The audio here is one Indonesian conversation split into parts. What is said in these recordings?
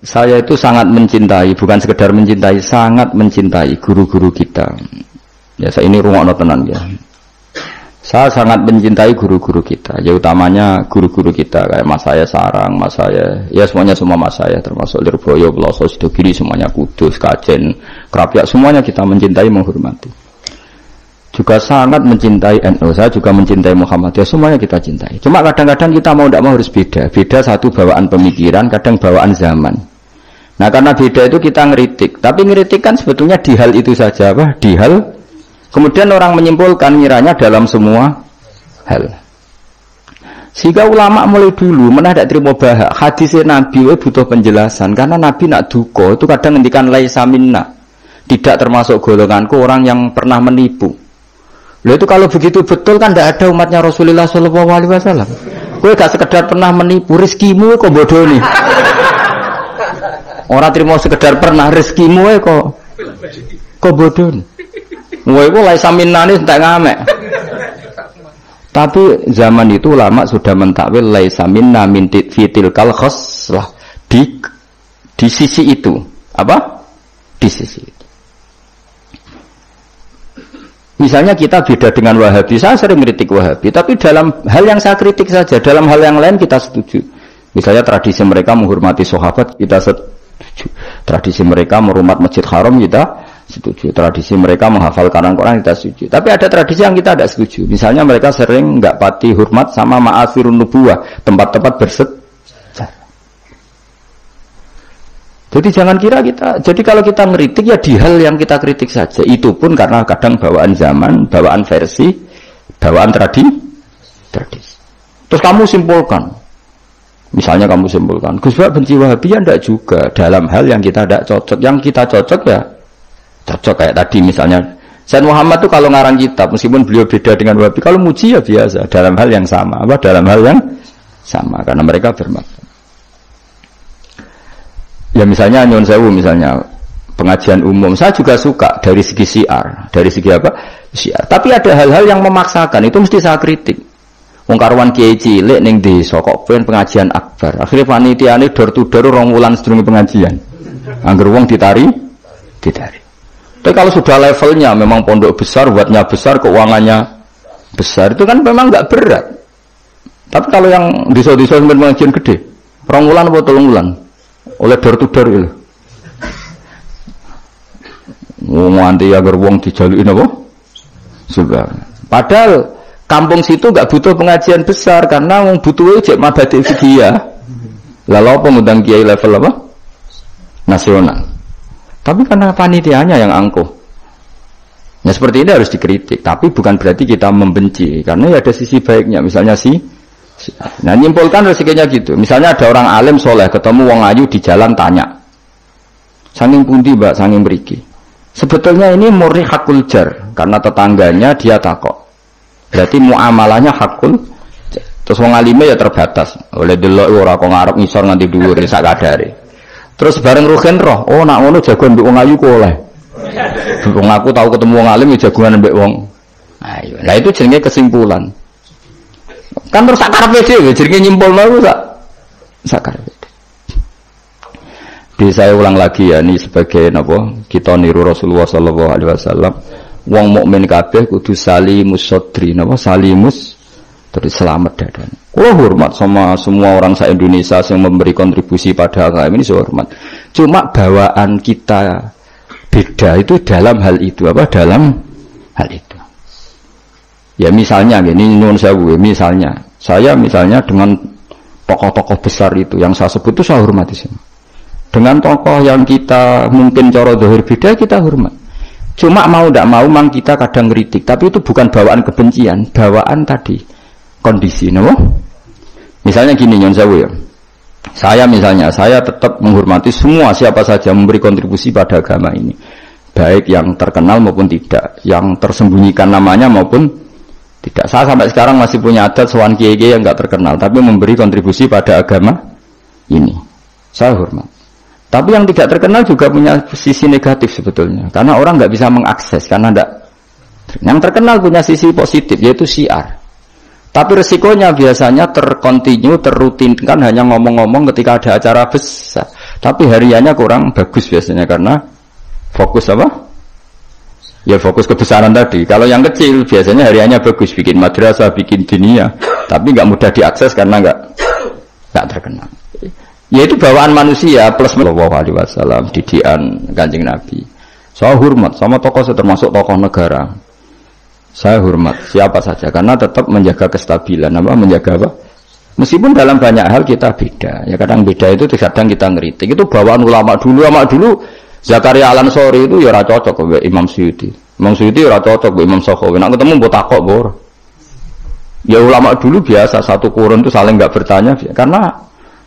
Saya itu sangat mencintai, bukan sekedar mencintai, sangat mencintai guru-guru kita. Ya, saya ini rungokno tenan ya. Saya sangat mencintai guru-guru kita, ya utamanya guru-guru kita kayak Mas saya Sarang, Mas saya, ya semuanya semua Mas saya termasuk Lirboyo, Peloso, Sidogiri, semuanya Kudus, Kajen, Krapyak, semuanya kita mencintai, menghormati. Juga sangat mencintai NU, saya juga mencintai Muhammadiyah, semuanya kita cintai. Cuma kadang-kadang kita mau tidak mau harus beda. Beda satu bawaan pemikiran, kadang bawaan zaman. Nah karena beda itu kita ngeritik, tapi ngeritik kan sebetulnya di hal itu saja, apa? Di hal, kemudian orang menyimpulkan ngiranya dalam semua hal. Sehingga ulama mulai dulu mana tidak terima bahak hadisnya Nabi butuh penjelasan, karena Nabi nak duko itu kadang ngendikan laisa minna, tidak termasuk golonganku orang yang pernah menipu. Loh itu kalau begitu betul kan tidak ada umatnya Rasulullah SAW. Kowe gak sekedar pernah menipu, rezekimu kok bodoh nih. Orang terima sekedar pernah, rezekimu kok bodoh nih. Kowe iku laisa minna nih tak ngamek. Tapi zaman itu ulama sudah mentakwil laisa minna min fitil kal khoslah di sisi itu. Apa? Di sisi itu. Misalnya kita beda dengan Wahabi, saya sering kritik Wahabi, tapi dalam hal yang saya kritik saja, dalam hal yang lain kita setuju. Misalnya tradisi mereka menghormati sahabat, kita setuju. Tradisi mereka merumah Masjid Haram, kita setuju. Tradisi mereka menghafal Quran, kita setuju. Tapi ada tradisi yang kita tidak setuju. Misalnya mereka sering nggak pati hormat sama ma'asirun nubuwah, tempat-tempat bersejarah. Jadi jangan kira kita, jadi kalau kita ngeritik ya di hal yang kita kritik saja. Itu pun karena kadang bawaan zaman, bawaan versi, bawaan tradisi. Terus kamu simpulkan, misalnya kamu simpulkan, Gus Bak benci Wahabi ya enggak juga. Dalam hal yang kita tidak cocok, yang kita cocok ya cocok kayak tadi misalnya. Sayyid Muhammad tuh kalau ngarang kitab, meskipun beliau beda dengan Wahabi, kalau muji ya biasa, dalam hal yang sama, apa dalam hal yang sama, karena mereka bermakna. Ya misalnya Nyon Sewu misalnya pengajian umum, saya juga suka dari segi syiar, dari segi apa? Syiar. Tapi ada hal-hal yang memaksakan, itu mesti saya kritik. Wong karuan kiai cilik ning desa kok pengajian akbar. Akhirnya panitiane door to door 2 wulan sedurunge pengajian. Angger wong ditari. Tapi kalau sudah levelnya memang pondok besar, buatnya besar, keuangannya besar, itu kan memang enggak berat. Tapi kalau yang desa-desa pengajian gede, 2 wulan atau 3 wulan oleh door to door itu. Nganti agar wong dijalukin apa? Sudah. Padahal kampung situ enggak butuh pengajian besar karena wong butuhe cek mabadi fikih. Lalu apa ngundang kiai level apa? Nasional. Tapi karena panitianya yang angkuh. Ya seperti ini harus dikritik, tapi bukan berarti kita membenci, karena ya ada sisi baiknya. Misalnya nah nyimpulkan rezekinya gitu. Misalnya ada orang alim soleh ketemu wong ayu di jalan tanya, saking pundi mbak, saking mriki. Sebetulnya ini murni hakul jar, karena tetangganya dia takok. Berarti muamalahnya hakul jar. Terus wong alime ya terbatas. Oleh delok ora kok ngarep ngisor nganti dhuwur sak kadare. Terus bareng ruhen roh, oh nak ngono jagoan mbek wong ayu kok oleh. Wong aku tahu ketemu wong alim ya jagoan mbek wong ayu. Lah itu jenenge kesimpulan. Kan terus sakarepe dhewe jenenge nyimpulno iku sakarepe. Di saya ulang lagi ya, ini sebagai napa kita niru Rasulullah sallallahu alaihi wasallam. Wong mukmin kabeh kudu salimus sadri, napa salimus terus selamat dadan. Kulo hormat sama semua orang se-Indonesia yang memberi kontribusi pada agama ini, saya hormat. Cuma bawaan kita beda itu dalam hal itu, apa dalam hal itu. Ya misalnya gini, nyuwun sewu, misalnya saya dengan tokoh-tokoh besar itu yang saya sebut itu saya hormati semua. Dengan tokoh yang kita mungkin cara zahir beda kita hormat. Cuma mau tidak mau memang kita kadang kritik, tapi itu bukan bawaan kebencian, bawaan tadi kondisi, no? Misalnya gini nyuwun sewu ya. Saya tetap menghormati semua siapa saja memberi kontribusi pada agama ini. Baik yang terkenal maupun tidak, yang tersembunyikan namanya maupun tidak. Saya sampai sekarang masih punya adat sowan kiai-kiai yang enggak terkenal tapi memberi kontribusi pada agama ini. Saya hormat. Tapi yang tidak terkenal juga punya sisi negatif sebetulnya. Karena orang enggak bisa mengakses karena enggak. Yang terkenal punya sisi positif yaitu syiar. Tapi resikonya biasanya terkontinu, terrutinkan hanya ngomong-ngomong ketika ada acara besar. Tapi hariannya kurang bagus biasanya karena fokus apa? Ya fokus kebesaran tadi. Kalau yang kecil biasanya hariannya bagus, bikin madrasah, bikin dunia, tapi nggak mudah diakses karena nggak terkenal. Ya itu bawaan manusia plus Sallallahu Alaihi Wasallam, didikan Kanjeng Nabi. Saya hormat sama tokoh termasuk tokoh negara. Saya hormat siapa saja karena tetap menjaga kestabilan, menjaga apa? Meskipun dalam banyak hal kita beda. Ya kadang beda itu kadang kita ngeritik. Itu bawaan ulama dulu Zakaria Al-Ansori itu ya ora cocok mbek Imam Suyuti. Imam Suyuti ora cocok mbek Imam Sakhawi. Nek ketemu mbok takok bor. Ya ulama dulu biasa satu kurun itu saling enggak bertanya karena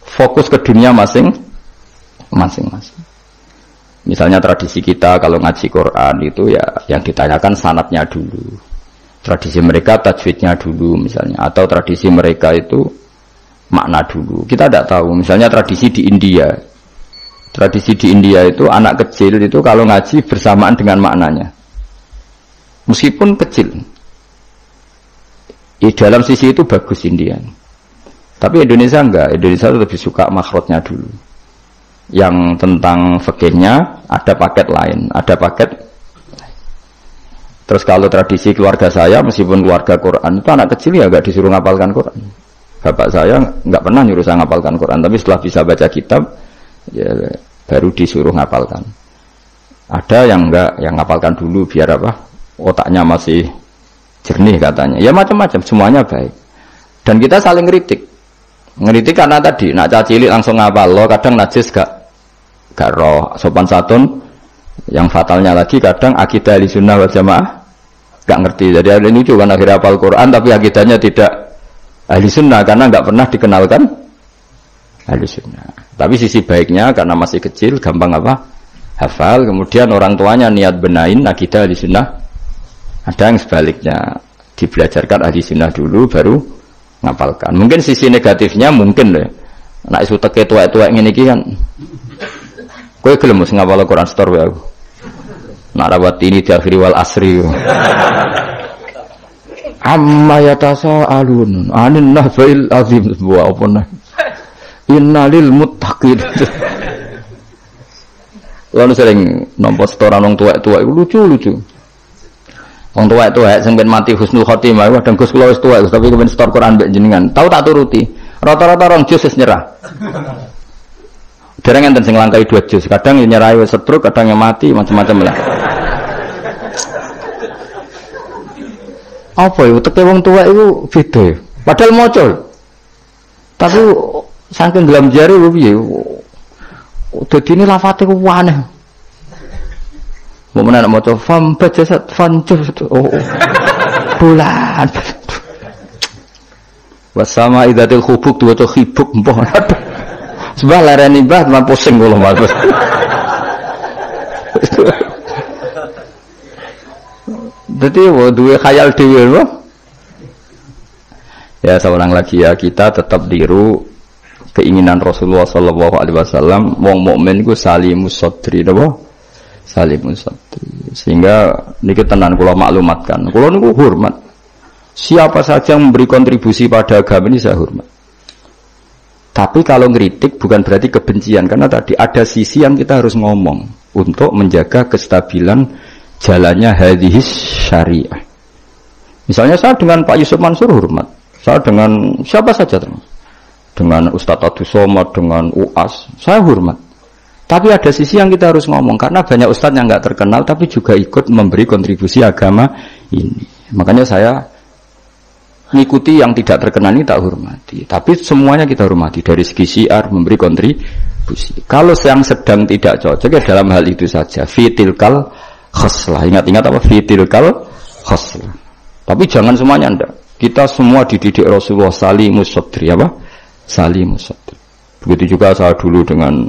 fokus ke dunia masing-masing. Misalnya tradisi kita kalau ngaji Quran itu ya yang ditanyakan sanadnya dulu. Tradisi mereka tajwidnya dulu misalnya, atau tradisi mereka itu makna dulu. Kita tidak tahu. Misalnya tradisi di India. Tradisi di India itu anak kecil itu kalau ngaji bersamaan dengan maknanya. Meskipun kecil. Dalam sisi itu bagus India. Tapi Indonesia enggak. Indonesia lebih suka makhrajnya dulu. Yang tentang fikihnya ada paket lain, ada paket. Terus kalau tradisi keluarga saya, meskipun keluarga Quran itu anak kecil ya enggak disuruh ngapalkan Quran. Bapak saya enggak pernah nyuruh saya ngapalkan Quran, tapi setelah bisa baca kitab ya baru disuruh ngapalkan. Ada yang enggak, yang ngapalkan dulu biar apa? Otaknya masih jernih katanya. Ya macam-macam, semuanya baik. Dan kita saling ngeritik. Ngeritik karena tadi nak cacilik langsung ngapal lo, kadang najis gak roh, sopan santun. Yang fatalnya lagi kadang akidah Ahlussunnah wal Jamaah gak ngerti. Jadi ada ini juga kan akhirnya hafal Quran tapi akidahnya tidak Ahlussunnah karena gak pernah dikenalkan Ahlussunnah. Tapi sisi baiknya karena masih kecil gampang apa? Hafal, kemudian orang tuanya niat benain akidah Ahlussunnah. Ada yang sebaliknya dibelajarkan Ahlussunnah dulu baru ngapalkan. Mungkin sisi negatifnya mungkin deh. Nak isu teke tuwek-tuwek ngene iki kan. Kowe gelem mesti ngapal Quran setor wae aku. Nak rawat ini di akhir wal asri. Amma yatasaalun anin nahbail azim wa apa. Innalil muttaqin. Lalu sering nampa setoran wong tuwek-tuwek lucu-lucu. Wong tuwek-tuwek sing ben mati husnul khotimah, kadang Gus kula wis tuwek tapi kepen setor Quran mbek jenengan. Tahu tak turuti. Rata-rata rong juz wis nyerah. Dereng enten sing langkai 2 juz, kadang yang nyerah wis setruk, kadang yang mati macam-macam lah. Apa ya teke wong tuwek iku beda. Padahal maca. Tapi saking gelam jari lho piye. Dadine lafate ku aneh. Mau nak maca fam bajasat fancur oh. Bulan. Wasama idatil khubuk tu atau khibuk mbah. Sebab larani mbah mah pusing kula Mas. Dadi duwe khayal dhewe lho. Ya seorang lagi ya kita tetap diru keinginan Rasulullah sallallahu alaihi wasallam wong mukmin iku salimus sadri napa? Salimus sadri. Sehingga niki tenan kula maklumatkan. Kula niku hormat. Siapa saja yang memberi kontribusi pada agama ini saya hormat. Tapi kalau ngeritik bukan berarti kebencian karena tadi ada sisi yang kita harus ngomong untuk menjaga kestabilan jalannya hadhis syariah. Misalnya saya dengan Pak Yusuf Mansur hormat. Saya dengan siapa saja dengan Ustadz Abdus Somad, dengan UAS, saya hormat. Tapi ada sisi yang kita harus ngomong karena banyak ustadz yang nggak terkenal tapi juga ikut memberi kontribusi agama ini. Makanya saya mengikuti yang tidak terkenal ini tak hormati. Tapi semuanya kita hormati dari segi syiar memberi kontribusi. Kalau yang sedang tidak cocok ya dalam hal itu saja. Fitilkal khoslah. Ingat-ingat apa? Fitilkal khoslah. Tapi jangan semuanya ndak. Kita semua dididik Rasulullah salimus sadri apa? Salimus sadri. Begitu juga saya dulu dengan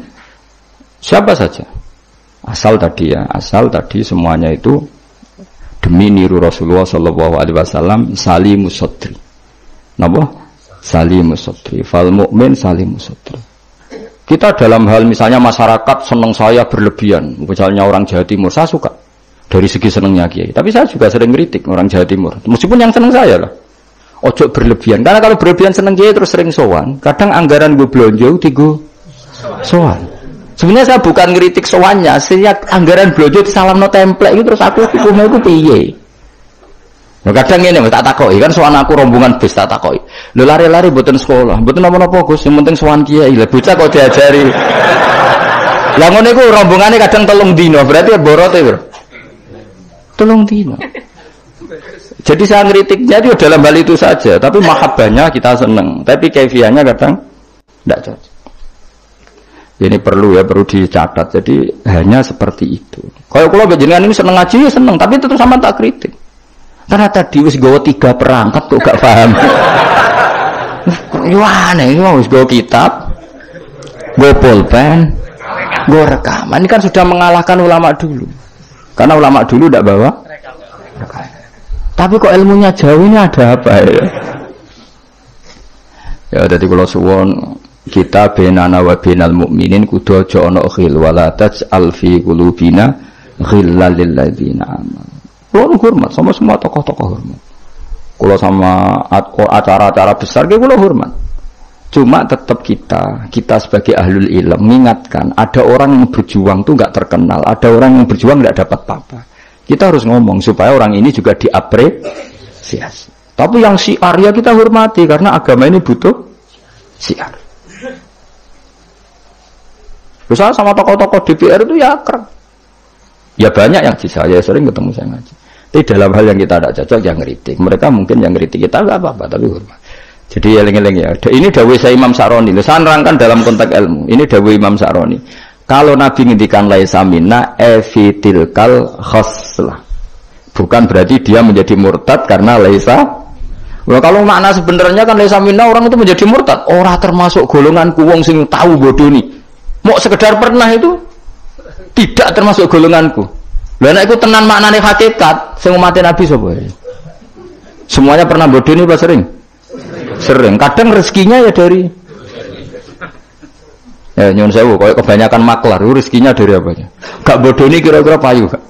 siapa saja. Asal tadi semuanya itu demi niru Rasulullah sallallahu alaihi wasallam salimus sadri. Napa? Salimus sadri. Fal mukmin salimus sadri. Kita dalam hal misalnya masyarakat senang saya berlebihan. Misalnya orang Jawa Timur saya suka dari segi senangnya Kiai. Tapi saya juga sering kritik orang Jawa Timur. Meskipun yang senang saya lah. Ojo berlebihan. Karena kalau berlebihan senang Kiai terus sering sowan. Kadang anggaran gue belanja tigo sowan. Sebenarnya saya bukan ngeritik sowannya, sejak anggaran blojo disalamno template itu terus aku hukumnya itu piye. Nah, kadang ini tak takoki kan sowan aku rombongan bis tak takoki. Lho lari-lari mboten sekolah, mboten napa-napa Gus, yang penting sowan kiai. Lah bocah kok diajari. Lah ngono iku rombongane kadang 3 dino, berarti borote, Bro. 3 dino. Jadi saya ngeritiknya itu dalam hal itu saja, tapi mahabbahnya kita seneng, tapi kaifiahnya kadang tidak cocok. Ini perlu dicatat. Jadi hanya seperti itu. Kalau jenengan ini seneng ngaji ya seneng, tapi itu sama tak kritik. Karena tadi wis gawa 3 perangkat kok gak paham. Yo aneh, wis gawa kitab, gawa pulpen, gawa rekaman. Ini kan sudah mengalahkan ulama dulu. Karena ulama dulu tidak bawa rekaman. Tapi kok ilmunya jauh ini ada apa ya? Ya jadi kalau suwon kita benana wa benal mukminin kudu aja ana khil wala taj'al fi qulubina ghillal lil ladzina amanu. Kulo hormat sama semua tokoh-tokoh hormat. Kulo sama acara-acara besar kulo hormat. Cuma tetap kita sebagai ahlul ilm mengingatkan ada orang yang berjuang tuh enggak terkenal, ada orang yang berjuang enggak dapat apa-apa. Kita harus ngomong supaya orang ini juga diapresiasi. Tapi yang syiar ya kita hormati karena agama ini butuh syiar. Misalnya sama tokoh-tokoh DPR itu ya akrab. Ya banyak yang di saya sering ketemu saya ngaji. Tapi dalam hal yang kita tidak cocok yang ngeritik. Mereka mungkin yang ngeritik kita enggak apa-apa tapi hormat. Jadi eling-eling ya. Ini dawuh saya Imam Sa'roni. Saya nerangkan dalam konteks ilmu. Ini dawuh Imam Sa'roni. Kalau Nabi ngendikan laisa minna efitilkal khoslah, bukan berarti dia menjadi murtad karena laisa. Well, kalau makna sebenarnya kan laisa minna orang itu menjadi murtad. Orang termasuk golonganku wong sing tahu bodoh nih. Mau sekedar pernah itu tidak termasuk golonganku. Lha nek iku tenan maknane hakikat sing umat Nabi sapa? Semuanya pernah bodoh nih Pak sering? Sering. Kadang rezekinya ya dari ya nyun sewu, kalau kebanyakan maklar, rezekinya dari apanya? Gak bodoh ini kira-kira payu, gak?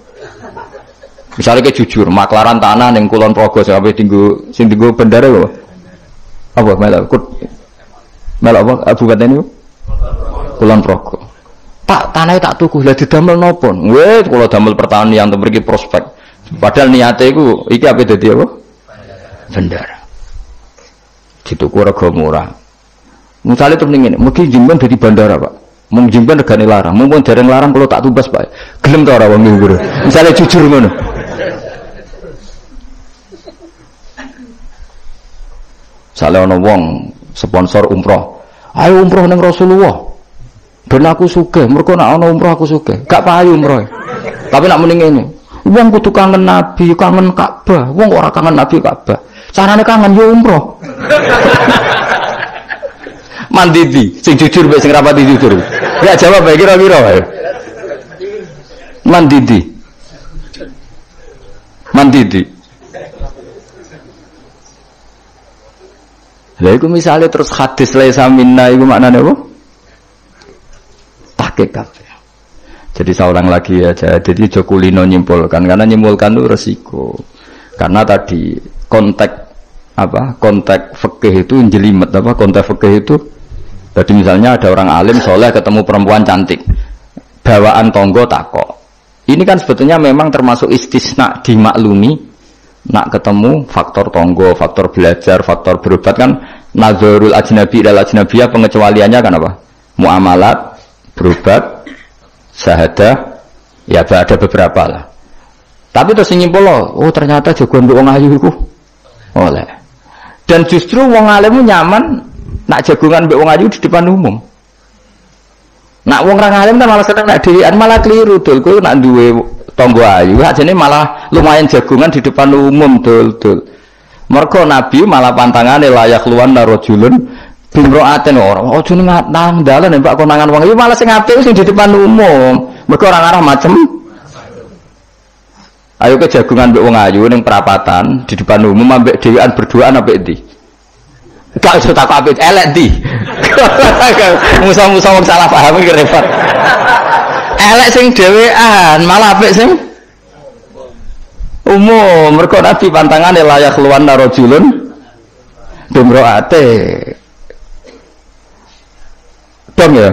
Misalnya kayak jujur, maklaran tanah yang Kulon Progo sampai tinggu bendara apa? Melak apa? Abu Baten itu? Kulon Progo. Pak, tanahnya tak tuku, lah didamel nopon. Weh, kalau damel pertanian untuk pergi prospek. Padahal niatnya itu, iki apa jadi apa? Bendara. Dituku rego murah. Misalnya itu ini, mungkin jimban dari bandara Pak, mungkin jimban regane larang, mungkin dereng larang kalau tak tubas Pak, gelem tau orang minggu. Misalnya jujur mana? Misalnya ono wong sponsor umroh, ayo umroh neng Rasulullah, ben aku suka, mereka nak ono umroh aku suka, gak payu umroh, tapi nak mending ini, wong kudu kangen Nabi, kangen Ka'bah, wong orang kangen Nabi Ka'bah, caranya kangen yo umroh. Mandidi, sing jujur mbek sing rapati jujur. Ya jawab bae kira-kira wae. Mandidi. Lha iku misale terus hadis laisa minna iku maknane apa? Hakikat. Jadi saya ulang lagi aja. Jadi Jokulino nyimpulkan karena nyimpulkan itu resiko. Karena tadi konteks fikih itu jelimet apa? Konteks fikih itu jadi misalnya ada orang alim soleh ketemu perempuan cantik, bawaan tonggo takok. Ini kan sebetulnya memang termasuk istisna dimaklumi. Nak ketemu faktor tonggo, faktor belajar, faktor berobat kan nazarul ajnabi dan ajnabiyah pengecualiannya kan apa? Muamalat, berobat, syahadah, ya ada beberapa lah. Tapi terus nyimpul oh ternyata jagoan wong ayu iku oleh. Dan justru wong alim nyaman nak jagungan mbek wong ayu di depan umum. Nak wong ra alim kan malah seneng nak dhewean malah keliru dul. Kowe nak duwe tangga ayu ajane malah lumayan jagungan di depan umum dul. Mergo Nabi malah pantangane layak luwan narojulun bimroaten ora. Ojo nang dalan Pak konangan wong ayu malah sing apik sing di depan umum. Mergo ora ngarah macem. Ayo ke jagungan mbek wong ayu ning perapatan di depan umum ambek dhewean berduaan ambek ndi? Gak iso tak apik elek ndi. Musa-musa wong salah paham iki repot. Elek sing dhewean, malah apik sing umum. Mergo Nabi pantangane layak luwan narojulun bimroate. Dong ya.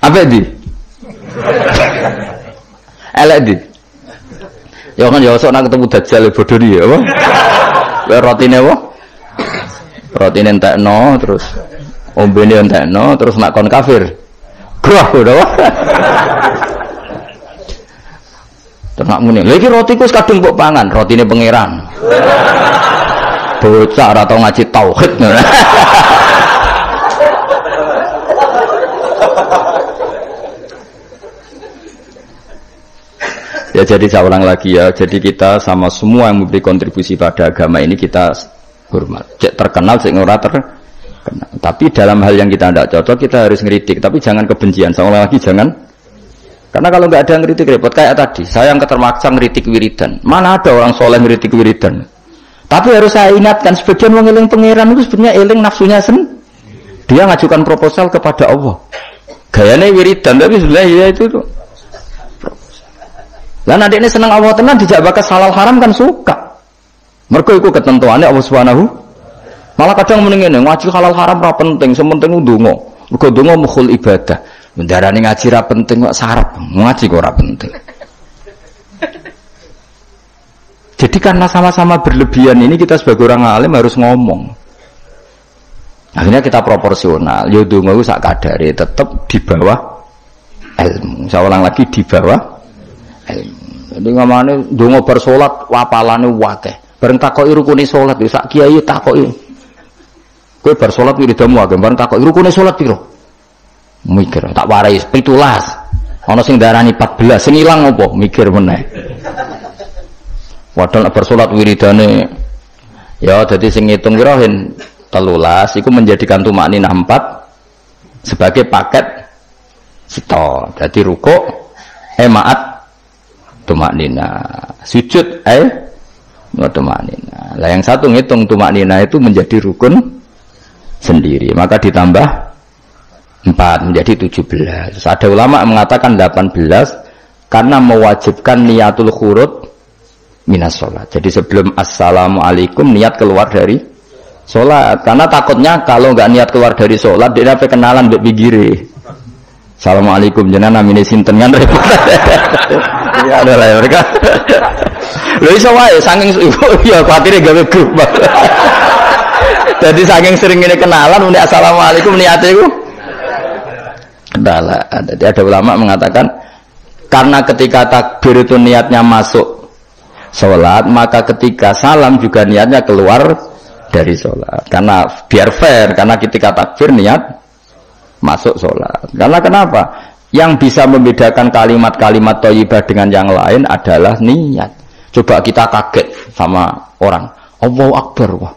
Apa di? Elek di. Ya kan ya sok nak ketemu dajjal bodoh dia apa? Rotine apa? Rotine entekno terus ombene entekno terus nak kon kafir. Grah udah apa? Terus nak muni, lha iki rotiku wis kadung mbok pangan, rotine pangeran. Bocah ora tau ngaji tauhid. Ya jadi saya ulang lagi ya, jadi kita sama semua yang memberi kontribusi pada agama ini kita hormat. Cek terkenal, cek ora terkenal. Tapi dalam hal yang kita tidak cocok kita harus ngeritik, tapi jangan kebencian. Saya ulang lagi jangan. Karena kalau nggak ada ngeritik repot kayak tadi. Saya yang ketermaksa ngeritik wiridan. Mana ada orang soleh ngeritik wiridan? Tapi harus saya ingatkan sebagian orang eling pangeran itu sebenarnya eling nafsunya dia ngajukan proposal kepada Allah. Gayanya wiridan tapi sebenarnya ya itu tuh. Lah nanti ini seneng Allah tenan dijak bakas halal haram kan suka. Mergo iku ketentuannya Allah Subhanahu. Malah kadang mending ngene, ngaji halal haram ra penting, sementing ndonga. Mergo ndonga mukhul ibadah. Mendarani ngaji ra penting kok sarap, ngaji kok ora penting. Jadi karena sama-sama berlebihan ini kita sebagai orang alim harus ngomong. Akhirnya kita proporsional. Yo ndonga ku sak kadare tetep di bawah ilmu. Saya ulang lagi di bawah ilmu. Jadi ngamane ndonga bar salat wapalane akeh. Bareng takoki rukune salat yo sak kiai takoki. Kowe bar salat wiridamu akeh, bareng takoki rukune salat piro? Mikir tak warai 17. Ana sing darani 14, sing ilang apa? Mikir meneh. Padahal bar salat wiridane ya dadi sing ngitung piro hen 13 iku menjadikan tumakninah 4 sebagai paket sito. Dadi rukuk maat tumakninah, sujud tumakninah. Lah yang satu ngitung tumakninah itu menjadi rukun sendiri, maka ditambah 4 menjadi 17. Terus ada ulama mengatakan 18 karena mewajibkan niatul khurud minas sholat. Jadi sebelum assalamualaikum niat keluar dari sholat, karena takutnya kalau nggak niat keluar dari sholat dia dapat kenalan mbek pinggire. Assalamualaikum jenengan namine sinten kan repot. Ya ada lah mereka. Lho iso wae saking ya kuatire gawe grup. Jadi saking sering ini kenalan muni assalamualaikum niate iku kendala. Jadi ada ulama mengatakan karena ketika takbir itu niatnya masuk sholat, maka ketika salam juga niatnya keluar dari sholat. Karena biar fair, karena ketika takbir niat masuk sholat. Karena kenapa? Yang bisa membedakan kalimat-kalimat thayyibah dengan yang lain adalah niat. Coba kita kaget sama orang, Allahu Akbar, wah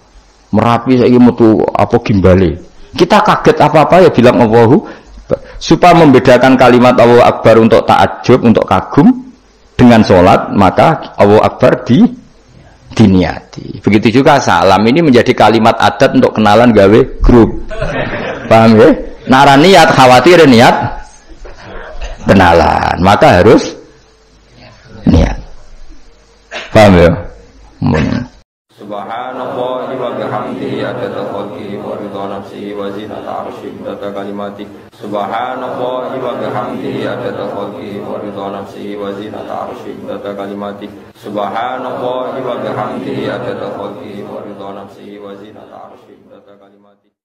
Merapi saiki metu apa gimbale. Kita kaget apa-apa ya bilang Allahu Akbar. Supaya membedakan kalimat Allahu Akbar untuk ta'ajub, untuk kagum dengan sholat, maka Allahu Akbar diniati. Begitu juga salam ini menjadi kalimat adat untuk kenalan gawe grup. Paham ya? Nara niat khawatir niat kenalan, maka harus niat. Paham ya? Subhanallah wa bihamdihi adada khalqihi wa ridha nafsihi wa zinata arsyihi wa adada kalimatihi. Subhanallah wa bihamdihi adada khalqihi wa ridha nafsihi wa zinata arsyihi wa adada kalimatihi. Subhanallah wa bihamdihi adada khalqihi wa ridha nafsihi wa zinata arsyihi wa adada kalimatihi.